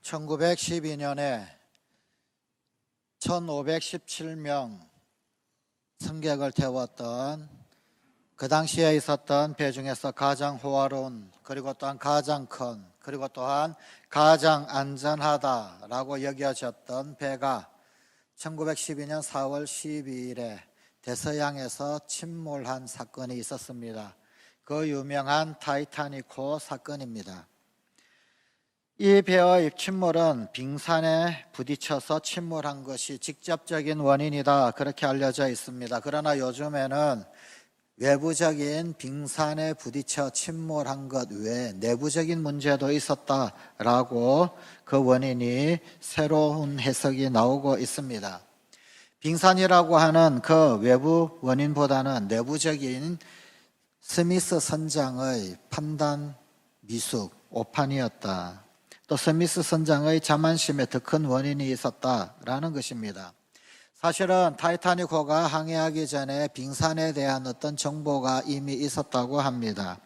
1912년에 1517명 승객을 태웠던 그 당시에 있었던 배 중에서 가장 호화로운, 그리고 또한 가장 큰, 그리고 또한 가장 안전하다라고 여겨졌던 배가 1912년 4월 12일에 대서양에서 침몰한 사건이 있었습니다. 그 유명한 타이타닉호 사건입니다. 이 배의 침몰은 빙산에 부딪혀서 침몰한 것이 직접적인 원인이다, 그렇게 알려져 있습니다. 그러나 요즘에는 외부적인 빙산에 부딪혀 침몰한 것 외에 내부적인 문제도 있었다라고 그 원인이 새로운 해석이 나오고 있습니다. 빙산이라고 하는 그 외부 원인보다는 내부적인 스미스 선장의 판단 미숙, 오판이었다. 또 스미스 선장의 자만심에 더 큰 원인이 있었다라는 것입니다. 사실은 타이타닉호가 항해하기 전에 빙산에 대한 어떤 정보가 이미 있었다고 합니다.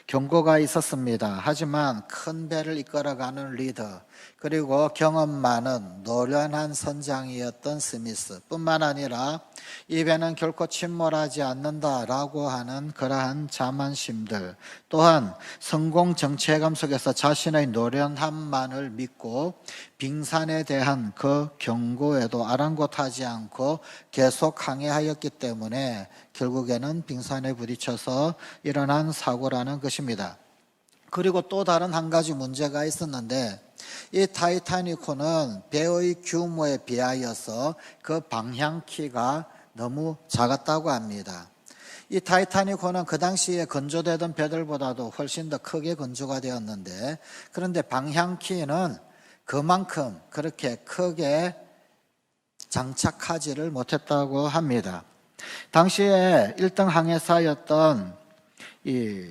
경고가 있었습니다. 하지만 큰 배를 이끌어가는 리더, 그리고 경험 많은 노련한 선장이었던 스미스 뿐만 아니라 이 배는 결코 침몰하지 않는다라고 하는 그러한 자만심들, 또한 성공 정체감 속에서 자신의 노련함만을 믿고 빙산에 대한 그 경고에도 아랑곳하지 않고 계속 항해하였기 때문에 결국에는 빙산에 부딪혀서 일어난 사고라는 것입니다. 그리고 또 다른 한 가지 문제가 있었는데, 이 타이타닉호는 배의 규모에 비하여서 그 방향키가 너무 작았다고 합니다. 이 타이타닉호는 그 당시에 건조되던 배들보다도 훨씬 더 크게 건조가 되었는데, 그런데 방향키는 그만큼 그렇게 크게 장착하지를 못했다고 합니다. 당시에 1등 항해사였던 이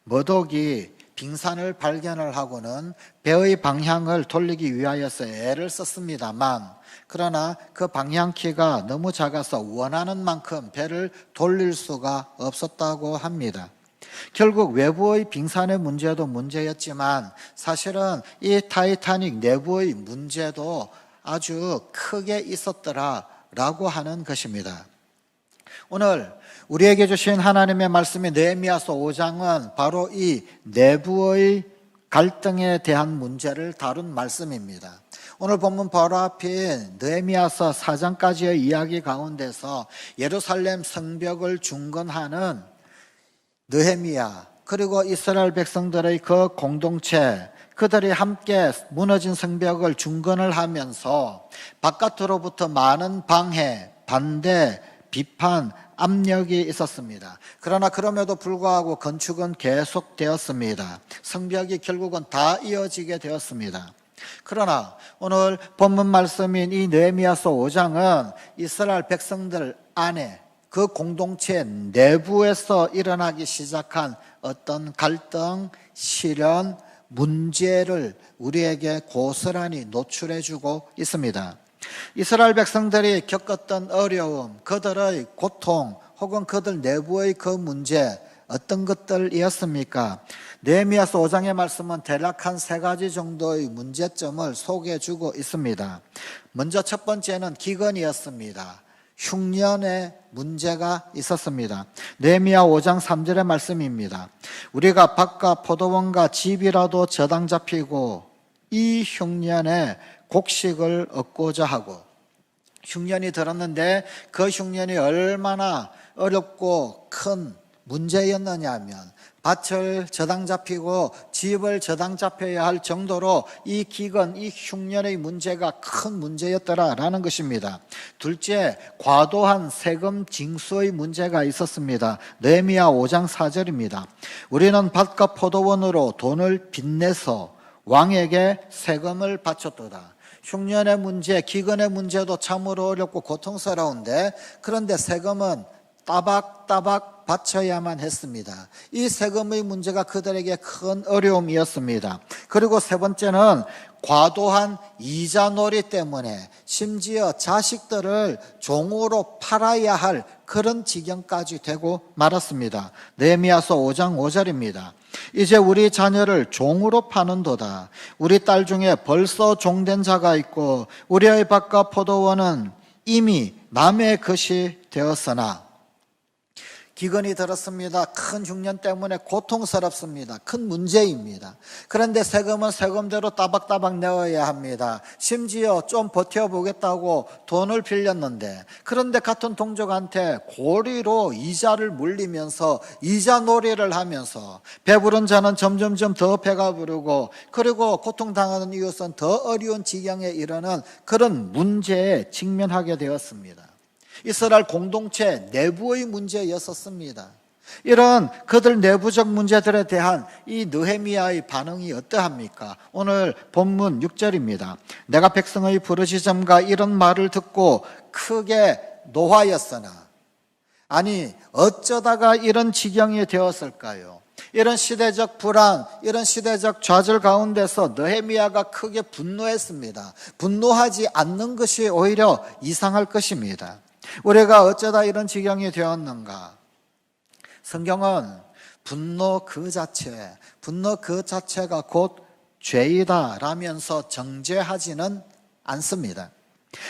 머독이 빙산을 발견을 하고는 배의 방향을 돌리기 위하여서 애를 썼습니다만, 그러나 그 방향키가 너무 작아서 원하는 만큼 배를 돌릴 수가 없었다고 합니다. 결국 외부의 빙산의 문제도 문제였지만 사실은 이 타이타닉 내부의 문제도 아주 크게 있었더라라고 하는 것입니다. 오늘 우리에게 주신 하나님의 말씀이 느헤미야서 5장은 바로 이 내부의 갈등에 대한 문제를 다룬 말씀입니다. 오늘 본문 바로 앞인 느헤미야서 4장까지의 이야기 가운데서 예루살렘 성벽을 중건하는 느헤미야, 그리고 이스라엘 백성들의 그 공동체, 그들이 함께 무너진 성벽을 중건을 하면서 바깥으로부터 많은 방해, 반대, 비판, 압력이 있었습니다. 그러나 그럼에도 불구하고 건축은 계속되었습니다. 성벽이 결국은 다 이어지게 되었습니다. 그러나 오늘 본문 말씀인 이 느헤미야서 5장은 이스라엘 백성들 안에 그 공동체 내부에서 일어나기 시작한 어떤 갈등, 시련, 문제를 우리에게 고스란히 노출해주고 있습니다. 이스라엘 백성들이 겪었던 어려움, 그들의 고통, 혹은 그들 내부의 그 문제, 어떤 것들이었습니까? 느헤미야서 5장의 말씀은 대략 한 3가지 정도의 문제점을 소개해주고 있습니다. 먼저 첫 번째는 기근이었습니다. 흉년의 문제가 있었습니다. 느헤미야 5장 3절의 말씀입니다. 우리가 밭과 포도원과 집이라도 저당 잡히고 이 흉년에 곡식을 얻고자 하고, 흉년이 들었는데 그 흉년이 얼마나 어렵고 큰 문제였느냐 하면 밭을 저당 잡히고 집을 저당 잡혀야 할 정도로 이 기근, 이 흉년의 문제가 큰 문제였더라라는 것입니다. 둘째, 과도한 세금 징수의 문제가 있었습니다. 느헤미야 5장 4절입니다. 우리는 밭과 포도원으로 돈을 빚내서 왕에게 세금을 바쳤도다. 흉년의 문제, 기근의 문제도 참으로 어렵고 고통스러운데, 그런데 세금은 따박따박 바쳐야만 했습니다. 이 세금의 문제가 그들에게 큰 어려움이었습니다. 그리고 세 번째는 과도한 이자놀이 때문에 심지어 자식들을 종으로 팔아야 할 그런 지경까지 되고 말았습니다. 느헤미야서 5장 5절입니다. 이제 우리 자녀를 종으로 파는도다. 우리 딸 중에 벌써 종된 자가 있고 우리의 밭과 포도원은 이미 남의 것이 되었으나. 기근이 들었습니다. 큰 흉년 때문에 고통스럽습니다. 큰 문제입니다. 그런데 세금은 세금대로 따박따박 내어야 합니다. 심지어 좀 버텨보겠다고 돈을 빌렸는데, 그런데 같은 동족한테 고리로 이자를 물리면서 이자놀이를 하면서 배부른 자는 점점점 더 배가 부르고, 그리고 고통당하는 이웃은 더 어려운 지경에 이르는 그런 문제에 직면하게 되었습니다. 이스라엘 공동체 내부의 문제였었습니다. 이런 그들 내부적 문제들에 대한 이 느헤미야의 반응이 어떠합니까? 오늘 본문 6절입니다. 내가 백성의 부르짖음과 이런 말을 듣고 크게 노하였으나. 아니, 어쩌다가 이런 지경이 되었을까요? 이런 시대적 불안, 이런 시대적 좌절 가운데서 느헤미야가 크게 분노했습니다. 분노하지 않는 것이 오히려 이상할 것입니다. 우리가 어쩌다 이런 지경이 되었는가? 성경은 분노 그 자체가 곧 죄이다 라면서 정죄하지는 않습니다.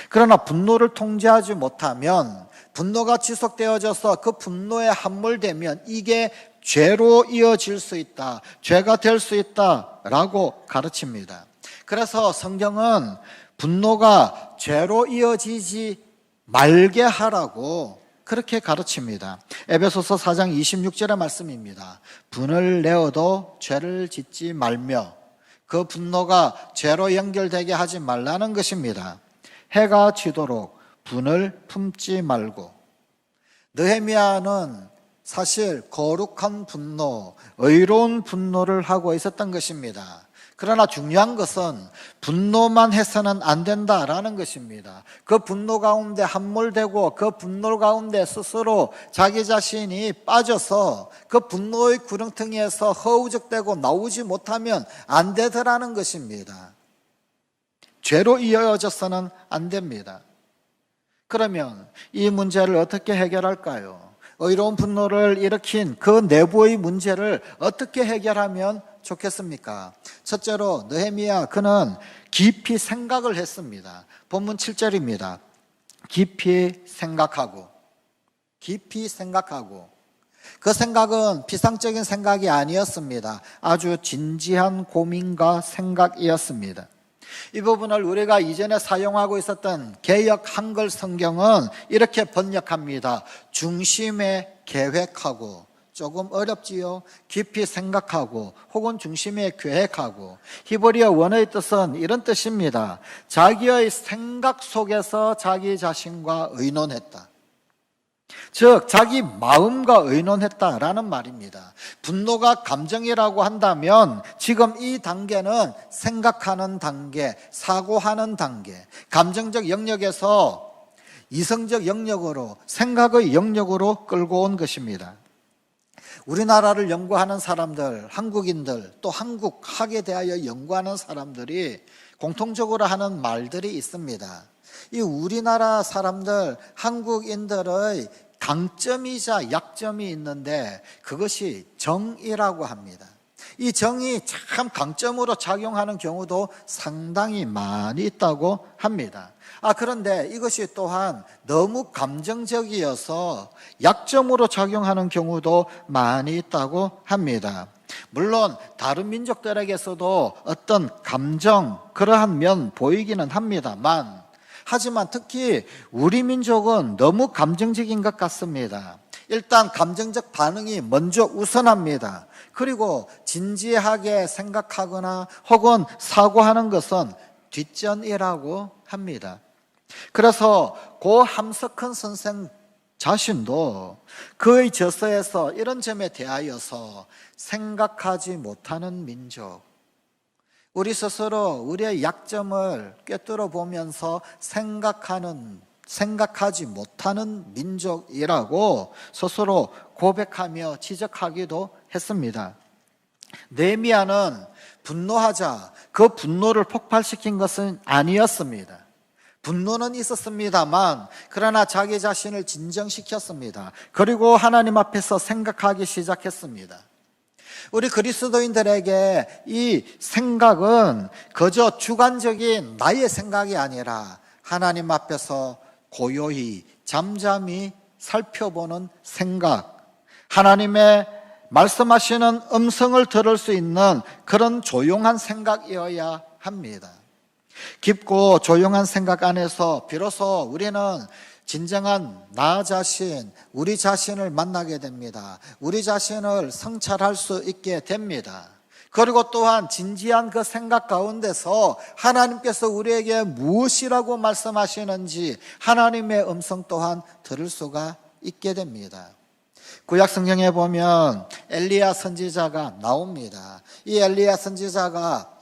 그러나 분노를 통제하지 못하면, 분노가 지속되어져서 그 분노에 함몰되면 이게 죄로 이어질 수 있다, 죄가 될 수 있다라고 가르칩니다. 그래서 성경은 분노가 죄로 이어지지 말게 하라고 그렇게 가르칩니다. 에베소서 4장 26절의 말씀입니다. 분을 내어도 죄를 짓지 말며, 그 분노가 죄로 연결되게 하지 말라는 것입니다. 해가 지도록 분을 품지 말고. 느헤미야는 사실 거룩한 분노, 의로운 분노를 하고 있었던 것입니다. 그러나 중요한 것은 분노만 해서는 안 된다라는 것입니다. 그 분노 가운데 함몰되고 그 분노 가운데 스스로 자기 자신이 빠져서 그 분노의 구렁텅이에서 허우적대고 나오지 못하면 안 되더라는 것입니다. 죄로 이어져서는 안 됩니다. 그러면 이 문제를 어떻게 해결할까요? 의로운 분노를 일으킨 그 내부의 문제를 어떻게 해결하면 좋겠습니까? 첫째로 느헤미야, 그는 깊이 생각을 했습니다. 본문 7절입니다. 깊이 생각하고. 그 생각은 피상적인 생각이 아니었습니다. 아주 진지한 고민과 생각이었습니다. 이 부분을 우리가 이전에 사용하고 있었던 개역 한글 성경은 이렇게 번역합니다. 중심에 계획하고. 조금 어렵지요. 깊이 생각하고 혹은 중심에 계획하고. 히브리어 원어의 뜻은 이런 뜻입니다. 자기의 생각 속에서 자기 자신과 의논했다. 즉 자기 마음과 의논했다라는 말입니다. 분노가 감정이라고 한다면 지금 이 단계는 생각하는 단계, 사고하는 단계, 감정적 영역에서 이성적 영역으로, 생각의 영역으로 끌고 온 것입니다. 우리나라를 연구하는 사람들, 한국인들, 또 한국학에 대하여 연구하는 사람들이 공통적으로 하는 말들이 있습니다. 이 우리나라 사람들, 한국인들의 강점이자 약점이 있는데 그것이 정이라고 합니다. 이 정이 참 강점으로 작용하는 경우도 상당히 많이 있다고 합니다. 그런데 이것이 또한 너무 감정적이어서 약점으로 작용하는 경우도 많이 있다고 합니다. 물론 다른 민족들에게서도 어떤 감정, 그러한 면 보이기는 합니다만, 하지만 특히 우리 민족은 너무 감정적인 것 같습니다. 일단 감정적 반응이 먼저 우선합니다. 그리고 진지하게 생각하거나 혹은 사고하는 것은 뒷전이라고 합니다. 그래서 고 함석헌 선생 자신도 그의 저서에서 이런 점에 대하여서 생각하지 못하는 민족, 우리 스스로 우리의 약점을 꿰뚫어 보면서 생각하는 생각하지 못하는 민족이라고 스스로 고백하며 지적하기도 했습니다. 느헤미야는 분노하자 그 분노를 폭발시킨 것은 아니었습니다. 분노는 있었습니다만 그러나 자기 자신을 진정시켰습니다. 그리고 하나님 앞에서 생각하기 시작했습니다. 우리 그리스도인들에게 이 생각은 그저 주관적인 나의 생각이 아니라 하나님 앞에서 고요히 잠잠히 살펴보는 생각, 하나님의 말씀하시는 음성을 들을 수 있는 그런 조용한 생각이어야 합니다. 깊고 조용한 생각 안에서 비로소 우리는 진정한 나 자신, 우리 자신을 만나게 됩니다. 우리 자신을 성찰할 수 있게 됩니다. 그리고 또한 진지한 그 생각 가운데서 하나님께서 우리에게 무엇이라고 말씀하시는지 하나님의 음성 또한 들을 수가 있게 됩니다. 구약 성경에 보면 엘리야 선지자가 나옵니다. 이 엘리야 선지자가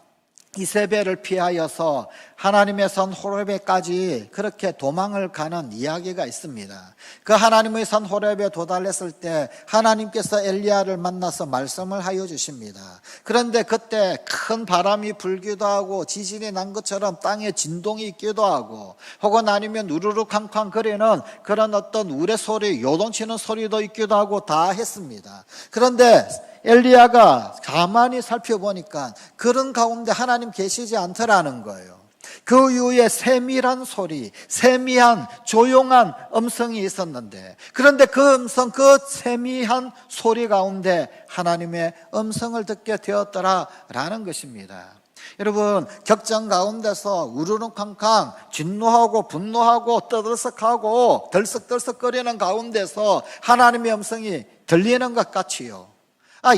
이세벨을 피하여서 하나님의 선 호렙에까지 그렇게 도망을 가는 이야기가 있습니다. 그 하나님의 선 호렙에 도달했을 때 하나님께서 엘리야를 만나서 말씀을 하여 주십니다. 그런데 그때 큰 바람이 불기도 하고 지진이 난 것처럼 땅에 진동이 있기도 하고 혹은 아니면 우르르 쾅쾅 거리는 그런 어떤 우레소리, 요동치는 소리도 있기도 하고 다 했습니다. 그런데 엘리야가 가만히 살펴보니까 그런 가운데 하나님 계시지 않더라는 거예요. 그 이후에 세밀한 소리, 세미한 조용한 음성이 있었는데 그런데 그 음성, 그 세미한 소리 가운데 하나님의 음성을 듣게 되었더라라는 것입니다. 여러분, 격정 가운데서 우르릉캉캉 진노하고 분노하고 떠들썩하고 덜썩덜썩거리는 가운데서 하나님의 음성이 들리는 것 같이요.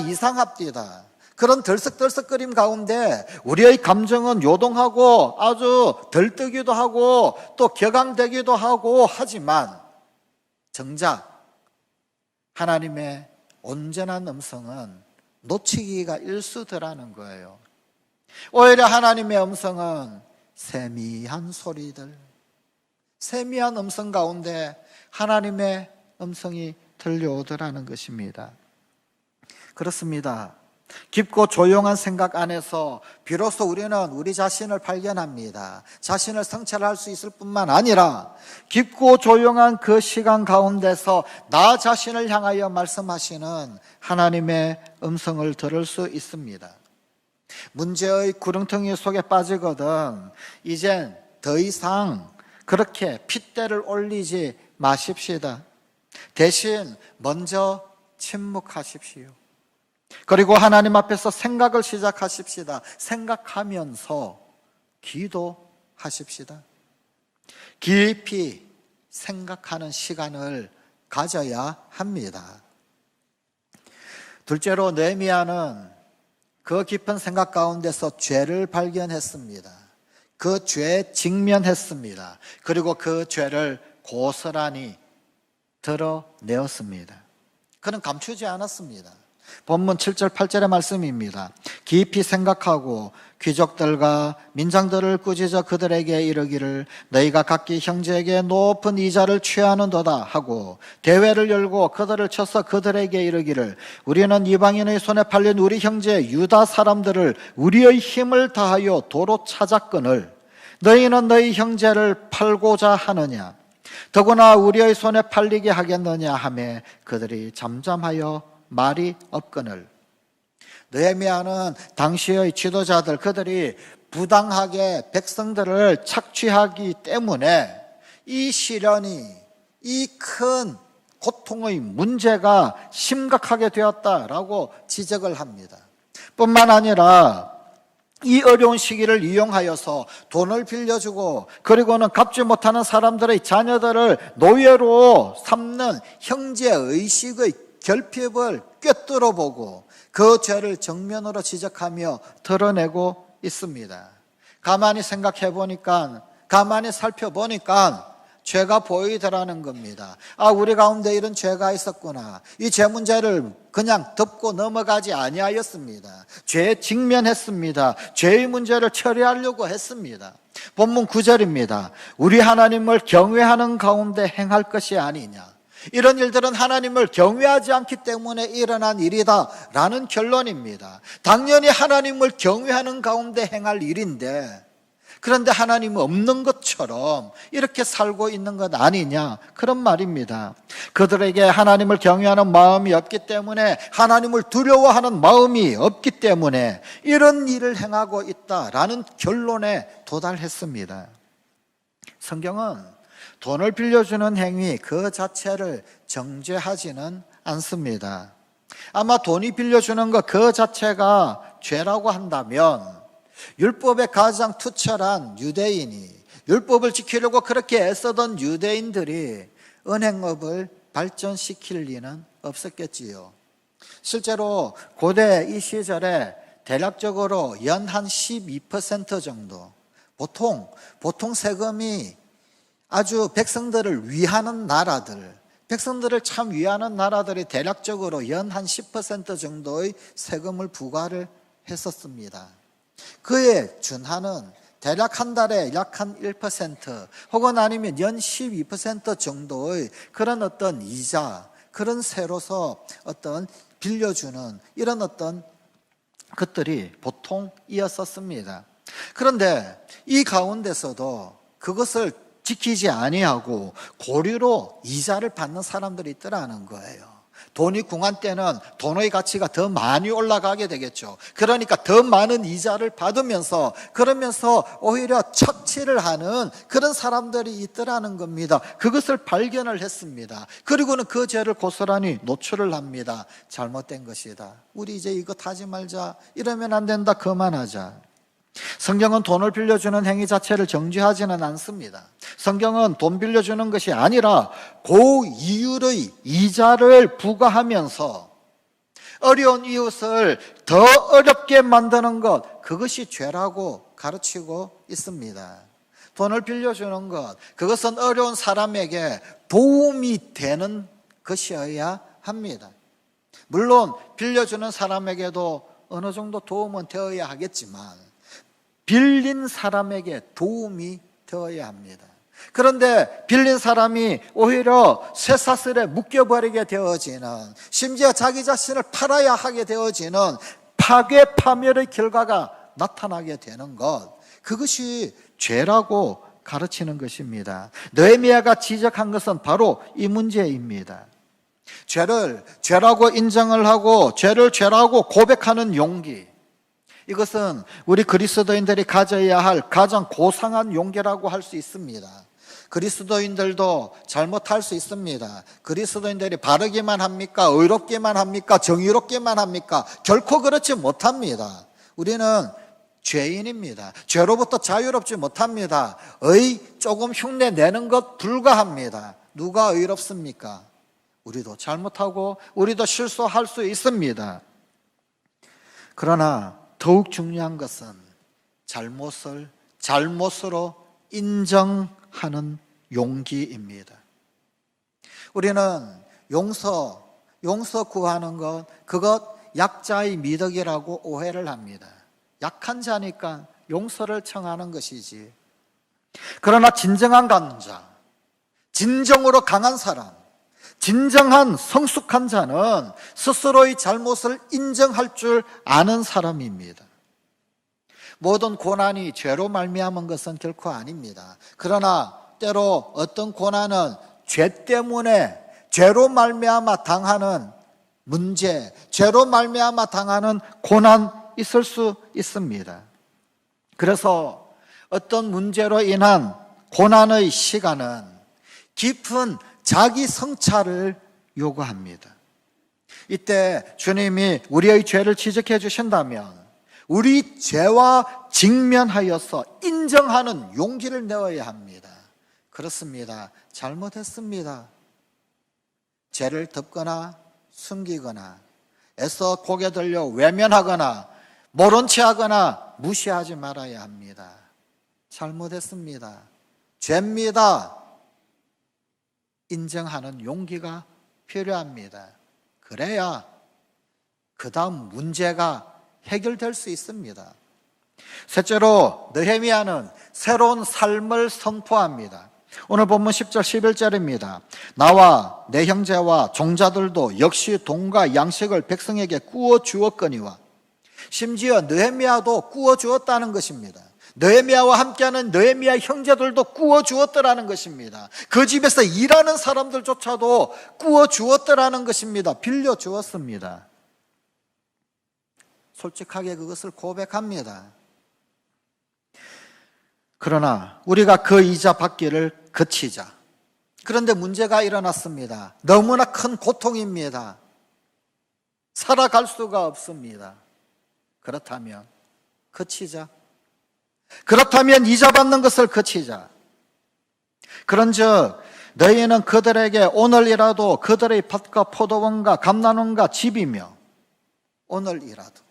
이상합니다. 그런 덜썩덜썩거림 가운데 우리의 감정은 요동하고 아주 들뜨기도 하고 또 격앙되기도 하고 하지만 정작 하나님의 온전한 음성은 놓치기가 일수더라는 거예요. 오히려 하나님의 음성은 세미한 소리들, 세미한 음성 가운데 하나님의 음성이 들려오더라는 것입니다. 그렇습니다. 깊고 조용한 생각 안에서 비로소 우리는 우리 자신을 발견합니다. 자신을 성찰할 수 있을 뿐만 아니라 깊고 조용한 그 시간 가운데서 나 자신을 향하여 말씀하시는 하나님의 음성을 들을 수 있습니다. 문제의 구렁텅이 속에 빠지거든 이젠 더 이상 그렇게 핏대를 올리지 마십시다. 대신 먼저 침묵하십시오. 그리고 하나님 앞에서 생각을 시작하십시다. 생각하면서 기도하십시다. 깊이 생각하는 시간을 가져야 합니다. 둘째로 느헤미야는 그 깊은 생각 가운데서 죄를 발견했습니다. 그 죄에 직면했습니다. 그리고 그 죄를 고스란히 드러내었습니다. 그는 감추지 않았습니다. 본문 7절 8절의 말씀입니다. 깊이 생각하고 귀족들과 민장들을 꾸짖어 그들에게 이르기를 너희가 각기 형제에게 높은 이자를 취하는도다 하고 대회를 열고 그들을 쳐서 그들에게 이르기를 우리는 이방인의 손에 팔린 우리 형제 유다 사람들을 우리의 힘을 다하여 도로 찾았거늘 너희는 너희 형제를 팔고자 하느냐 더구나 우리의 손에 팔리게 하겠느냐 하며 그들이 잠잠하여 말이 없거늘. 느헤미야는 당시의 지도자들 그들이 부당하게 백성들을 착취하기 때문에 이 시련이 이 큰 고통의 문제가 심각하게 되었다라고 지적을 합니다. 뿐만 아니라 이 어려운 시기를 이용하여서 돈을 빌려주고 그리고는 갚지 못하는 사람들의 자녀들을 노예로 삼는 형제의식의 결핍을 꿰뚫어 보고 그 죄를 정면으로 지적하며 드러내고 있습니다. 가만히 생각해 보니까, 가만히 살펴보니까 죄가 보이더라는 겁니다. 아, 우리 가운데 이런 죄가 있었구나. 이 죄 문제를 그냥 덮고 넘어가지 아니하였습니다. 죄에 직면했습니다. 죄의 문제를 처리하려고 했습니다. 본문 9절입니다. 우리 하나님을 경외하는 가운데 행할 것이 아니냐. 이런 일들은 하나님을 경외하지 않기 때문에 일어난 일이다 라는 결론입니다. 당연히 하나님을 경외하는 가운데 행할 일인데, 그런데 하나님은 없는 것처럼 이렇게 살고 있는 것 아니냐, 그런 말입니다. 그들에게 하나님을 경외하는 마음이 없기 때문에, 하나님을 두려워하는 마음이 없기 때문에 이런 일을 행하고 있다라는 결론에 도달했습니다. 성경은 돈을 빌려주는 행위 그 자체를 정죄하지는 않습니다. 아마 돈이 빌려주는 것 그 자체가 죄라고 한다면, 율법에 가장 투철한 유대인이, 율법을 지키려고 그렇게 애쓰던 유대인들이 은행업을 발전시킬 리는 없었겠지요. 실제로 고대 이 시절에 대략적으로 연 한 12% 정도, 보통 세금이 아주 백성들을 위하는 나라들, 백성들을 참 위하는 나라들이 대략적으로 연 한 10% 정도의 세금을 부과를 했었습니다. 그에 준하는 대략 한 달에 약 한 1% 혹은 아니면 연 12% 정도의 그런 어떤 이자, 그런 세로서 어떤 빌려주는 이런 어떤 것들이 보통이었었습니다. 그런데 이 가운데서도 그것을 지키지 아니하고 고리로 이자를 받는 사람들이 있더라는 거예요. 돈이 궁한 때는 돈의 가치가 더 많이 올라가게 되겠죠. 그러니까 더 많은 이자를 받으면서, 그러면서 오히려 착취를 하는 그런 사람들이 있더라는 겁니다. 그것을 발견을 했습니다. 그리고는 그 죄를 고스란히 노출을 합니다. 잘못된 것이다. 우리 이제 이것 하지 말자. 이러면 안 된다. 그만하자. 성경은 돈을 빌려주는 행위 자체를 정죄하지는 않습니다. 성경은 돈 빌려주는 것이 아니라 고이율의 이자를 부과하면서 어려운 이웃을 더 어렵게 만드는 것, 그것이 죄라고 가르치고 있습니다. 돈을 빌려주는 것, 그것은 어려운 사람에게 도움이 되는 것이어야 합니다. 물론 빌려주는 사람에게도 어느 정도 도움은 되어야 하겠지만 빌린 사람에게 도움이 되어야 합니다. 그런데 빌린 사람이 오히려 쇠사슬에 묶여버리게 되어지는, 심지어 자기 자신을 팔아야 하게 되어지는 파괴 파멸의 결과가 나타나게 되는 것, 그것이 죄라고 가르치는 것입니다. 느헤미야가 지적한 것은 바로 이 문제입니다. 죄를 죄라고 인정을 하고 죄를 죄라고 고백하는 용기, 이것은 우리 그리스도인들이 가져야 할 가장 고상한 용기라고 할 수 있습니다. 그리스도인들도 잘못할 수 있습니다. 그리스도인들이 바르기만 합니까? 의롭기만 합니까? 정의롭기만 합니까? 결코 그렇지 못합니다. 우리는 죄인입니다. 죄로부터 자유롭지 못합니다. 조금 흉내 내는 것 불가합니다. 누가 의롭습니까? 우리도 잘못하고 우리도 실수할 수 있습니다. 그러나 더욱 중요한 것은 잘못을 잘못으로 인정하는 용기입니다. 우리는 용서 구하는 것, 그것 약자의 미덕이라고 오해를 합니다. 약한 자니까 용서를 청하는 것이지. 그러나 진정한 강자, 진정으로 강한 사람, 진정한 성숙한 자는 스스로의 잘못을 인정할 줄 아는 사람입니다. 모든 고난이 죄로 말미암은 것은 결코 아닙니다. 그러나 때로 어떤 고난은 죄 때문에, 죄로 말미암아 당하는 문제, 죄로 말미암아 당하는 고난 있을 수 있습니다. 그래서 어떤 문제로 인한 고난의 시간은 깊은 자기 성찰을 요구합니다. 이때 주님이 우리의 죄를 지적해 주신다면 우리 죄와 직면하여서 인정하는 용기를 내어야 합니다. 그렇습니다. 잘못했습니다. 죄를 덮거나 숨기거나 애써 고개 들려 외면하거나 모른 채 하거나 무시하지 말아야 합니다. 잘못했습니다. 죄입니다. 인정하는 용기가 필요합니다. 그래야 그 다음 문제가 해결될 수 있습니다. 셋째로 느헤미야는 새로운 삶을 선포합니다. 오늘 본문 10절 11절입니다. 나와 내 형제와 종자들도 역시 돈과 양식을 백성에게 구워 주었거니와. 심지어 느헤미야도 구워 주었다는 것입니다. 느헤미야와 함께하는 느헤미야 형제들도 구워 주었더라는 것입니다. 그 집에서 일하는 사람들조차도 구워 주었더라는 것입니다. 빌려 주었습니다. 솔직하게 그것을 고백합니다. 그러나 우리가 그 이자 받기를 그치자. 그런데 문제가 일어났습니다. 너무나 큰 고통입니다. 살아갈 수가 없습니다. 그렇다면 그치자. 그렇다면 이자 받는 것을 그치자. 그런즉 너희는 그들에게 오늘이라도 그들의 밭과 포도원과 감나원과 집이며, 오늘이라도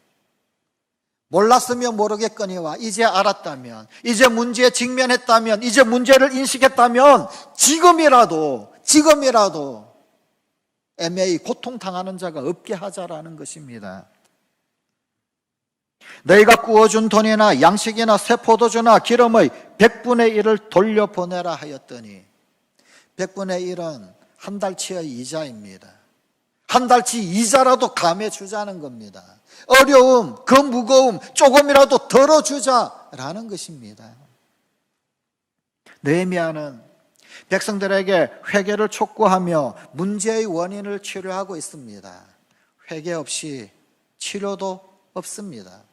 몰랐으면 모르겠거니와 이제 알았다면, 이제 문제에 직면했다면, 이제 문제를 인식했다면 지금이라도 애매히 고통당하는 자가 없게 하자라는 것입니다. 너희가 구워준 돈이나 양식이나 새 포도주나 기름의 100분의 1을 돌려보내라 하였더니, 100분의 1은 한 달치의 이자입니다. 한 달치 이자라도 감해주자는 겁니다. 어려움, 그 무거움 조금이라도 덜어주자라는 것입니다. 느헤미야는 백성들에게 회개를 촉구하며 문제의 원인을 치료하고 있습니다. 회개 없이 치료도 없습니다.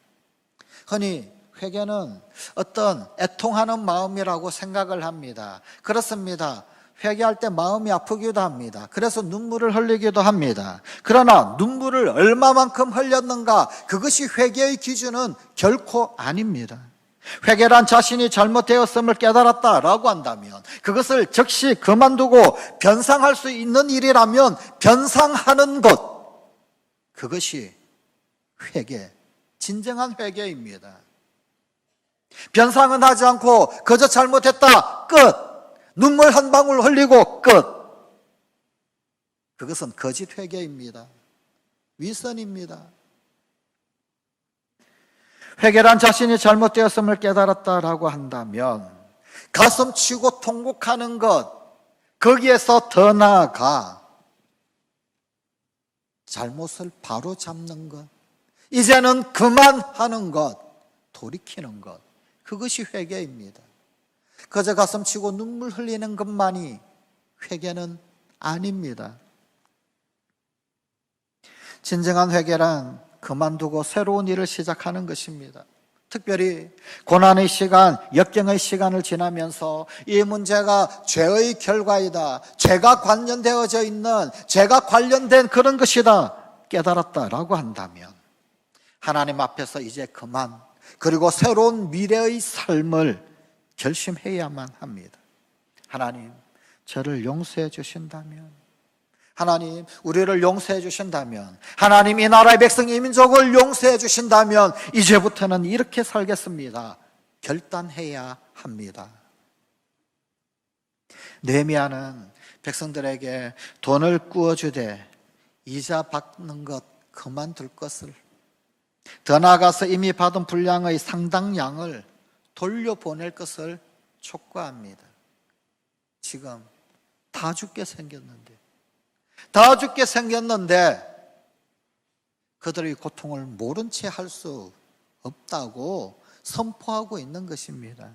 흔히 회개는 어떤 애통하는 마음이라고 생각을 합니다. 그렇습니다. 회개할 때 마음이 아프기도 합니다. 그래서 눈물을 흘리기도 합니다. 그러나 눈물을 얼마만큼 흘렸는가, 그것이 회개의 기준은 결코 아닙니다. 회개란 자신이 잘못되었음을 깨달았다라고 한다면, 그것을 즉시 그만두고 변상할 수 있는 일이라면 변상하는 것, 그것이 회개, 진정한 회개입니다. 변상은 하지 않고 그저 잘못했다, 끝. 눈물 한 방울 흘리고 끝. 그것은 거짓 회개입니다. 위선입니다. 회개란 자신이 잘못되었음을 깨달았다라고 한다면 가슴 치고 통곡하는 것, 거기에서 더 나아가 잘못을 바로 잡는 것, 이제는 그만하는 것, 돌이키는 것, 그것이 회개입니다. 그저 가슴 치고 눈물 흘리는 것만이 회개는 아닙니다. 진정한 회개란 그만두고 새로운 일을 시작하는 것입니다. 특별히 고난의 시간, 역경의 시간을 지나면서 이 문제가 죄의 결과이다, 죄가 관련되어져 있는, 죄가 관련된 그런 것이다 깨달았다라고 한다면 하나님 앞에서 이제 그만, 그리고 새로운 미래의 삶을 결심해야만 합니다. 하나님, 저를 용서해 주신다면, 하나님, 우리를 용서해 주신다면, 하나님, 이 나라의 백성, 이 민족을 용서해 주신다면 이제부터는 이렇게 살겠습니다. 결단해야 합니다. 느헤미야는 백성들에게 돈을 구워주되 이자 받는 것 그만둘 것을, 더 나아가서 이미 받은 분량의 상당량을 돌려보낼 것을 촉구합니다. 지금 다 죽게 생겼는데 그들의 고통을 모른 채 할 수 없다고 선포하고 있는 것입니다.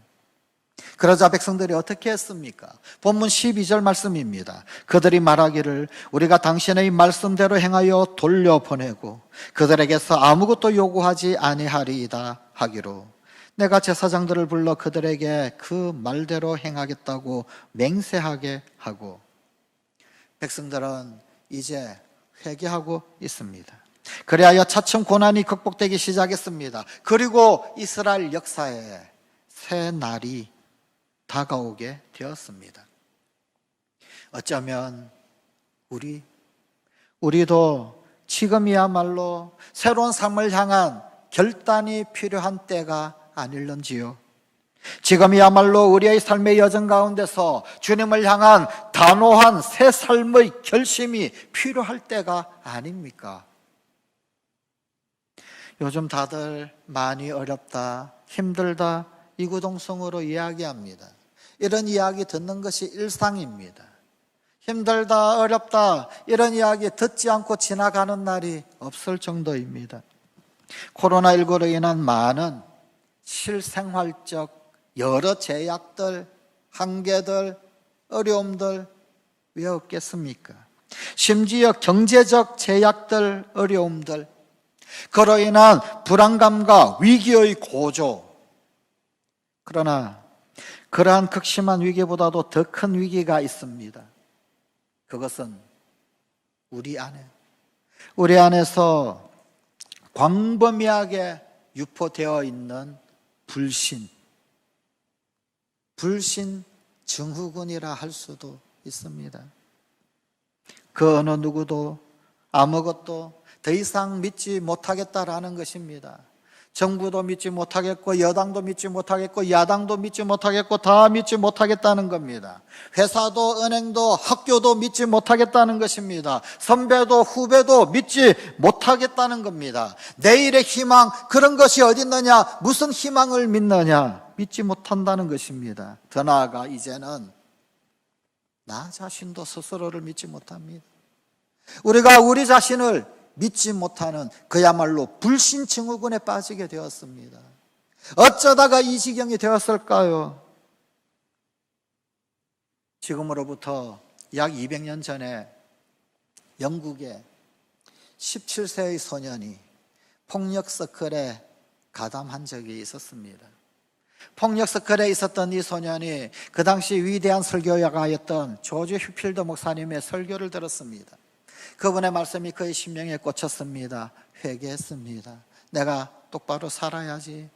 그러자 백성들이 어떻게 했습니까? 본문 12절 말씀입니다. 그들이 말하기를 우리가 당신의 말씀대로 행하여 돌려보내고 그들에게서 아무것도 요구하지 아니하리이다 하기로, 내가 제사장들을 불러 그들에게 그 말대로 행하겠다고 맹세하게 하고. 백성들은 이제 회개하고 있습니다. 그리하여 차츰 고난이 극복되기 시작했습니다. 그리고 이스라엘 역사에 새 날이 다가오게 되었습니다. 어쩌면 우리도 지금이야말로 새로운 삶을 향한 결단이 필요한 때가 아닐런지요. 지금이야말로 우리의 삶의 여정 가운데서 주님을 향한 단호한 새 삶의 결심이 필요할 때가 아닙니까? 요즘 다들 많이 어렵다, 힘들다, 이구동성으로 이야기합니다. 이런 이야기 듣는 것이 일상입니다. 힘들다, 어렵다, 이런 이야기 듣지 않고 지나가는 날이 없을 정도입니다. 코로나19로 인한 많은 실생활적 여러 제약들, 한계들, 어려움들 왜 없겠습니까? 심지어 경제적 제약들, 어려움들, 그로 인한 불안감과 위기의 고조. 그러나 그러한 극심한 위기보다도 더 큰 위기가 있습니다. 그것은 우리 안에서 광범위하게 유포되어 있는 불신 증후군이라 할 수도 있습니다. 그 어느 누구도 아무것도 더 이상 믿지 못하겠다라는 것입니다. 정부도 믿지 못하겠고, 여당도 믿지 못하겠고, 야당도 믿지 못하겠고, 다 믿지 못하겠다는 겁니다. 회사도, 은행도, 학교도 믿지 못하겠다는 것입니다. 선배도, 후배도 믿지 못하겠다는 겁니다. 내일의 희망, 그런 것이 어디 있느냐? 무슨 희망을 믿느냐? 믿지 못한다는 것입니다. 더 나아가 이제는 나 자신도 스스로를 믿지 못합니다. 우리가 우리 자신을 믿지 못하는 그야말로 불신증후군에 빠지게 되었습니다. 어쩌다가 이 지경이 되었을까요? 지금으로부터 약 200년 전에 영국의 17세의 소년이 폭력 서클에 가담한 적이 있었습니다. 폭력 서클에 있었던 이 소년이 그 당시 위대한 설교가였던 조지 휴필드 목사님의 설교를 들었습니다. 그분의 말씀이 그의 심령에 꽂혔습니다. 회개했습니다. 내가 똑바로 살아야지.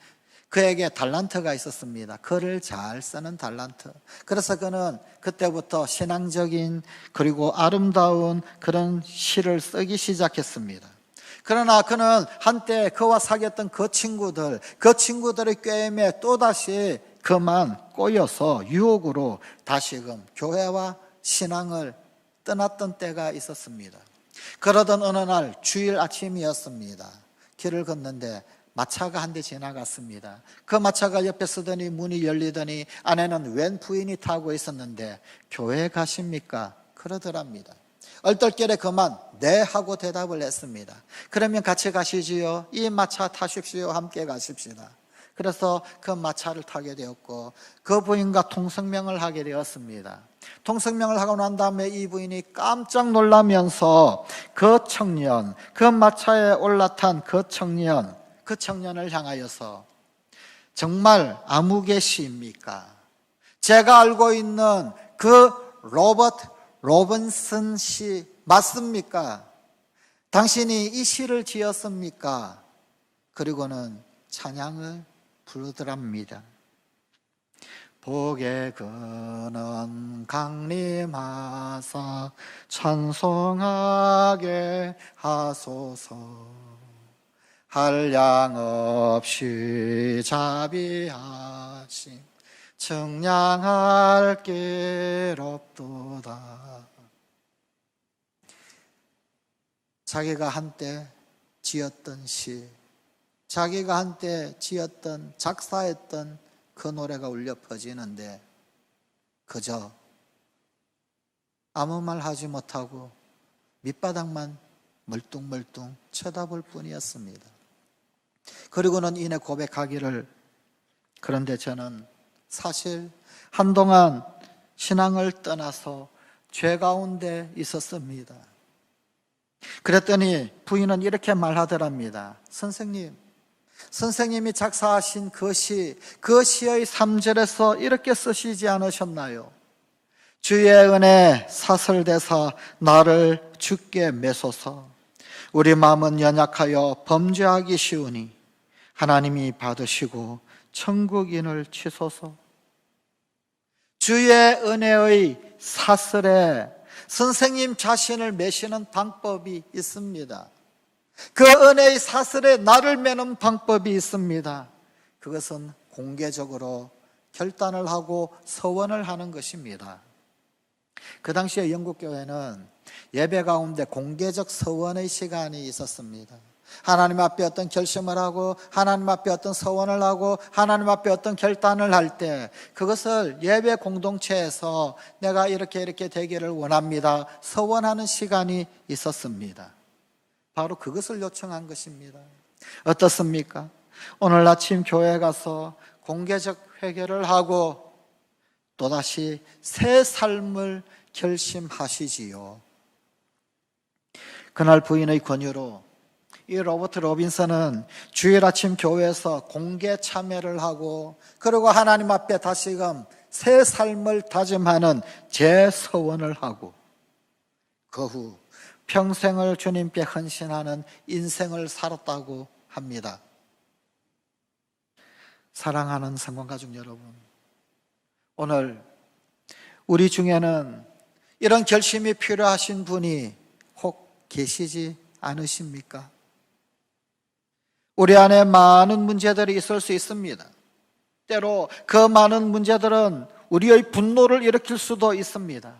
그에게 달란트가 있었습니다. 글을 잘 쓰는 달란트. 그래서 그는 그때부터 신앙적인 그리고 아름다운 그런 시를 쓰기 시작했습니다. 그러나 그는 한때 그와 사귀었던 그 친구들의 꾀임에 또다시 그만 꼬여서 유혹으로 다시금 교회와 신앙을 떠났던 때가 있었습니다. 그러던 어느 날 주일 아침이었습니다. 길을 걷는데 마차가 한 대 지나갔습니다. 그 마차가 옆에 서더니 문이 열리더니 안에는 웬 부인이 타고 있었는데 교회 가십니까? 그러더랍니다. 얼떨결에 그만 네 하고 대답을 했습니다. 그러면 같이 가시지요. 이 마차 타십시오. 함께 가십시다. 그래서 그 마차를 타게 되었고 그 부인과 통성명을 하게 되었습니다. 통성명을 하고 난 다음에 이 부인이 깜짝 놀라면서 그 마차에 올라탄 그 청년을 향하여서 정말 아무개 씨입니까? 제가 알고 있는 그 로버트 로빈슨 씨 맞습니까? 당신이 이 시를 지었습니까? 그리고는 찬양을 부르더랍니다. 복에 그는 강림하사 찬송하게 하소서. 한량없이 자비하심 청량할 길 없도다. 자기가 한때 지었던 시, 자기가 한때 지었던 작사했던 그 노래가 울려 퍼지는데 그저 아무 말 하지 못하고 밑바닥만 멀뚱멀뚱 쳐다볼 뿐이었습니다. 그리고는 이내 고백하기를, 그런데 저는 사실 한동안 신앙을 떠나서 죄 가운데 있었습니다. 그랬더니 부인은 이렇게 말하더랍니다. 선생님이 작사하신 그 시의 3절에서 이렇게 쓰시지 않으셨나요? 주의 은혜 사설대사 나를 주께 매소서. 우리 마음은 연약하여 범죄하기 쉬우니 하나님이 받으시고 천국인을 치소서. 주의 은혜의 사슬에 선생님 자신을 매시는 방법이 있습니다. 그 은혜의 사슬에 나를 매는 방법이 있습니다. 그것은 공개적으로 결단을 하고 서원을 하는 것입니다. 그 당시에 영국 교회는 예배 가운데 공개적 서원의 시간이 있었습니다. 하나님 앞에 어떤 결심을 하고 하나님 앞에 어떤 서원을 하고 하나님 앞에 어떤 결단을 할 때 그것을 예배 공동체에서 내가 이렇게 되기를 원합니다. 서원하는 시간이 있었습니다. 바로 그것을 요청한 것입니다. 어떻습니까? 오늘 아침 교회에 가서 공개적 회개를 하고 또다시 새 삶을 결심하시지요. 그날 부인의 권유로 이 로버트 로빈슨은 주일 아침 교회에서 공개 참여를 하고 그리고 하나님 앞에 다시금 새 삶을 다짐하는 재서원을 하고 그 후 평생을 주님께 헌신하는 인생을 살았다고 합니다. 사랑하는 성관가족 여러분, 오늘 우리 중에는 이런 결심이 필요하신 분이 혹 계시지 않으십니까? 우리 안에 많은 문제들이 있을 수 있습니다. 때로 그 많은 문제들은 우리의 분노를 일으킬 수도 있습니다.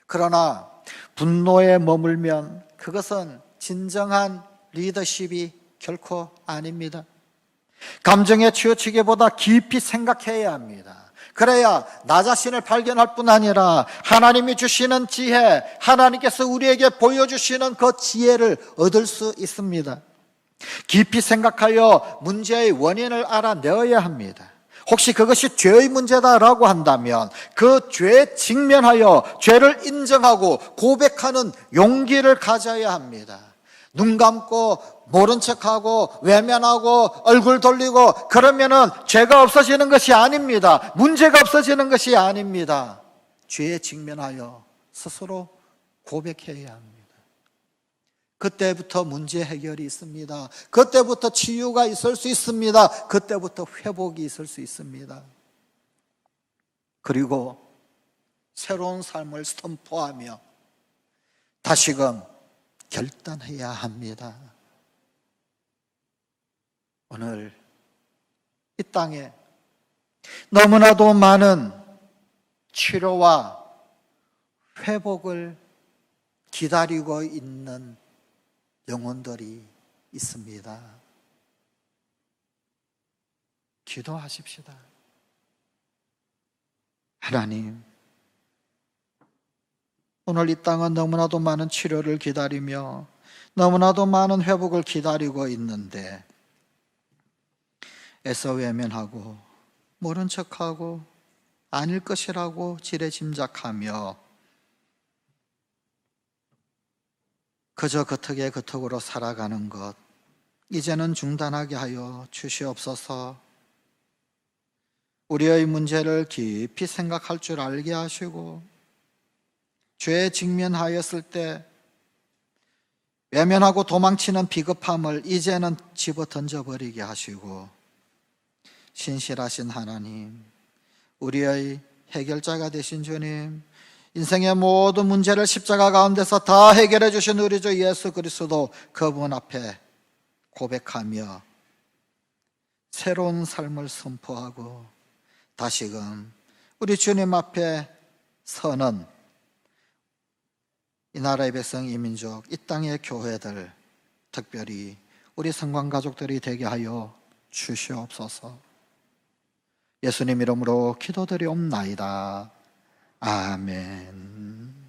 그러나 분노에 머물면 그것은 진정한 리더십이 결코 아닙니다. 감정에 치우치기보다 깊이 생각해야 합니다. 그래야 나 자신을 발견할 뿐 아니라 하나님이 주시는 지혜, 하나님께서 우리에게 보여주시는 그 지혜를 얻을 수 있습니다. 깊이 생각하여 문제의 원인을 알아내어야 합니다. 혹시 그것이 죄의 문제다라고 한다면 그 죄에 직면하여 죄를 인정하고 고백하는 용기를 가져야 합니다. 눈 감고 모른 척하고 외면하고 얼굴 돌리고 그러면은 죄가 없어지는 것이 아닙니다. 문제가 없어지는 것이 아닙니다. 죄에 직면하여 스스로 고백해야 합니다. 그때부터 문제 해결이 있습니다. 그때부터 치유가 있을 수 있습니다. 그때부터 회복이 있을 수 있습니다. 그리고 새로운 삶을 선포하며 다시금 결단해야 합니다. 오늘 이 땅에 너무나도 많은 치료와 회복을 기다리고 있는 영혼들이 있습니다. 기도하십시다. 하나님, 오늘 이 땅은 너무나도 많은 치료를 기다리며 너무나도 많은 회복을 기다리고 있는데 애써 외면하고 모른 척하고 아닐 것이라고 지레짐작하며 그저 겉흙에 겉흙으로 살아가는 것 이제는 중단하게 하여 주시옵소서. 우리의 문제를 깊이 생각할 줄 알게 하시고 죄에 직면하였을 때 외면하고 도망치는 비겁함을 이제는 집어 던져버리게 하시고 신실하신 하나님, 우리의 해결자가 되신 주님, 인생의 모든 문제를 십자가 가운데서 다 해결해 주신 우리 주 예수 그리스도 그분 앞에 고백하며 새로운 삶을 선포하고 다시금 우리 주님 앞에 서는 이 나라의 백성, 이 민족, 이 땅의 교회들, 특별히 우리 성관가족들이 되게 하여 주시옵소서. 예수님 이름으로 기도드리옵나이다. 아멘.